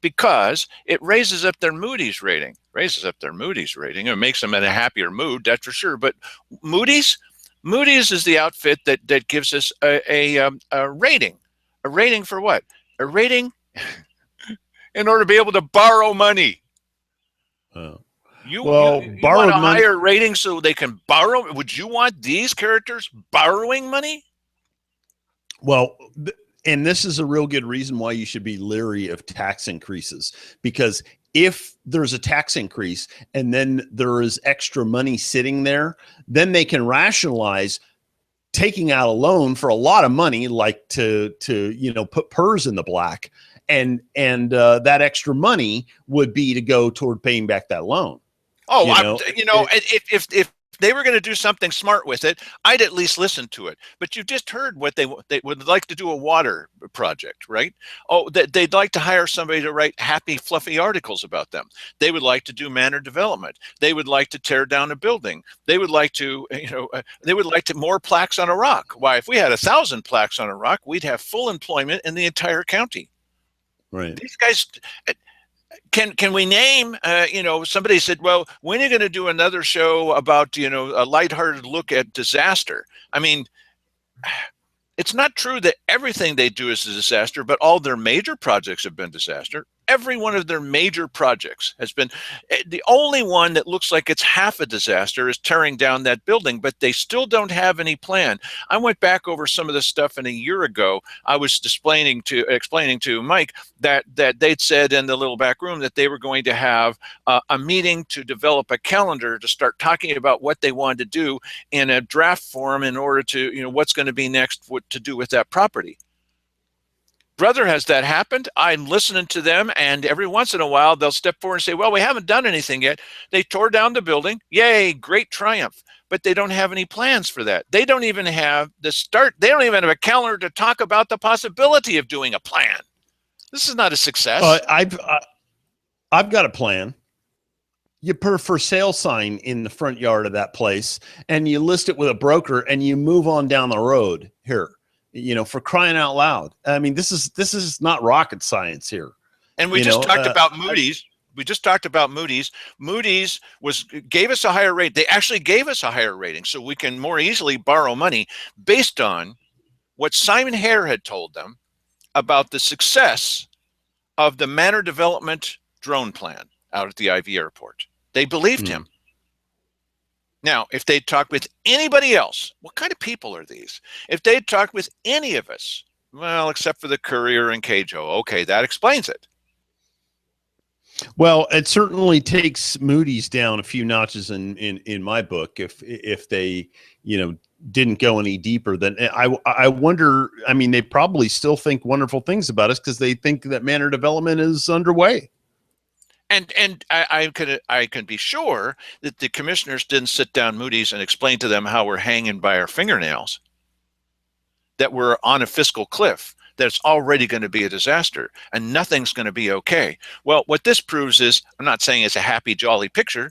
Because it raises up their Moody's rating. It makes them in a happier mood, that's for sure. But Moody's is the outfit that gives us a rating. A rating for what? A rating in order to be able to borrow money. You want a higher rating so they can borrow? Would you want these characters borrowing money? Well, and this is a real good reason why you should be leery of tax increases, because if there's a tax increase and then there is extra money sitting there, then they can rationalize taking out a loan for a lot of money, like to put PERS in the black, and that extra money would be to go toward paying back that loan. Oh, if they were going to do something smart with it, I'd at least listen to it. But you just heard what they would like to do, a water project, right? Oh, they'd like to hire somebody to write happy, fluffy articles about them. They would like to do manor development. They would like to tear down a building. They would like to, they would like to more plaques on a rock. Why, if we had 1,000 plaques on a rock, we'd have full employment in the entire county. Right. These guys. Can we name, somebody said, well, when are you going to do another show about, a lighthearted look at disaster? I mean, it's not true that everything they do is a disaster, but all their major projects have been disaster. Every one of their major projects has been. The only one that looks like it's half a disaster is tearing down that building, but they still don't have any plan. I went back over some of the stuff, and a year ago, I was explaining to Mike that they'd said in the little back room that they were going to have a meeting to develop a calendar to start talking about what they wanted to do in a draft form in order to, what's going to be next, what to do with that property. Brother, has that happened? I'm listening to them, and every once in a while they'll step forward and say, well, we haven't done anything yet. They tore down the building. Yay, great triumph. But they don't have any plans for that. They don't even have the start. They don't even have a calendar to talk about the possibility of doing a plan. This is not a success. I've got a plan. You put a for sale sign in the front yard of that place, and you list it with a broker, and you move on down the road here. For crying out loud. I mean, this is not rocket science here. And we just talked about Moody's. We just talked about Moody's. Moody's gave us a higher rate. They actually gave us a higher rating so we can more easily borrow money based on what Simon Hare had told them about the success of the manor development drone plan out at the IV airport. They believed him. Now, if they'd talked with anybody else, what kind of people are these? If they'd talked with any of us, well, except for the Courier and Cajo, okay, that explains it. Well, it certainly takes Moody's down a few notches in my book if they, didn't go any deeper than I wonder. I mean, they probably still think wonderful things about us because they think that manor development is underway. And I can be sure that the commissioners didn't sit down Moody's and explain to them how we're hanging by our fingernails, that we're on a fiscal cliff, that it's already going to be a disaster and nothing's going to be okay. Well, what this proves is, I'm not saying it's a happy, jolly picture,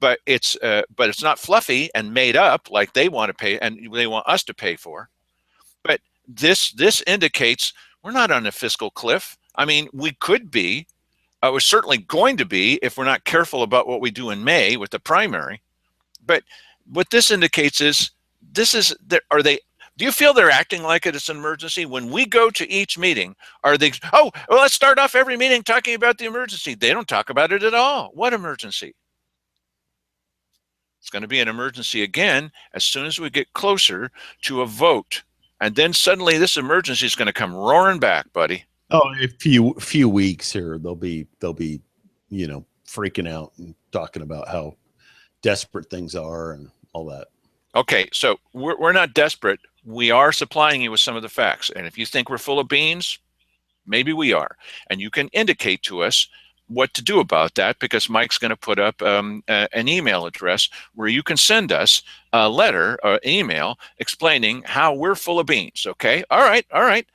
but it's not fluffy and made up like they want to pay and they want us to pay for. But this indicates we're not on a fiscal cliff. I mean, we could be. We're certainly going to be if we're not careful about what we do in May with the primary. But what this indicates is, do you feel they're acting like it's an emergency? When we go to each meeting, are they, let's start off every meeting talking about the emergency. They don't talk about it at all. What emergency? It's going to be an emergency again as soon as we get closer to a vote. And then suddenly this emergency is going to come roaring back, buddy. Oh, a few weeks here, they'll be, freaking out and talking about how desperate things are and all that. Okay, so we're not desperate. We are supplying you with some of the facts. And if you think we're full of beans, maybe we are. And you can indicate to us what to do about that, because Mike's going to put up an email address where you can send us a letter or email explaining how we're full of beans. Okay, all right.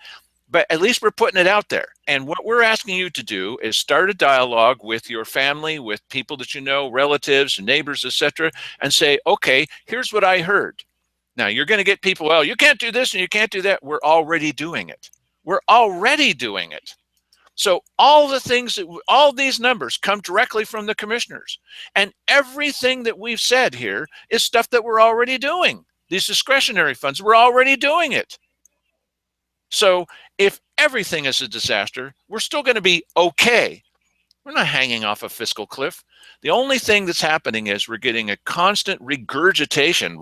But at least we're putting it out there. And what we're asking you to do is start a dialogue with your family, with people that you know, relatives, neighbors, etc., and say, okay, here's what I heard. Now, you're going to get people, well, you can't do this and you can't do that. We're already doing it. So all these numbers come directly from the commissioners. And everything that we've said here is stuff that we're already doing. These discretionary funds, we're already doing it. So if everything is a disaster, we're still going to be okay. We're not hanging off a fiscal cliff. The only thing that's happening is we're getting a constant regurgitation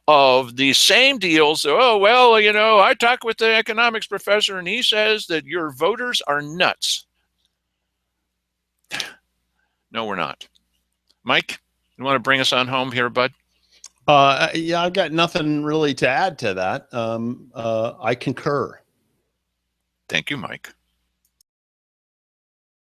of the same deals. Oh, well, you know, I talked with the economics professor and he says that your voters are nuts. No, we're not. Mike, you want to bring us on home here, bud? Yeah, I've got nothing really to add to that. I concur. Thank you, Mike.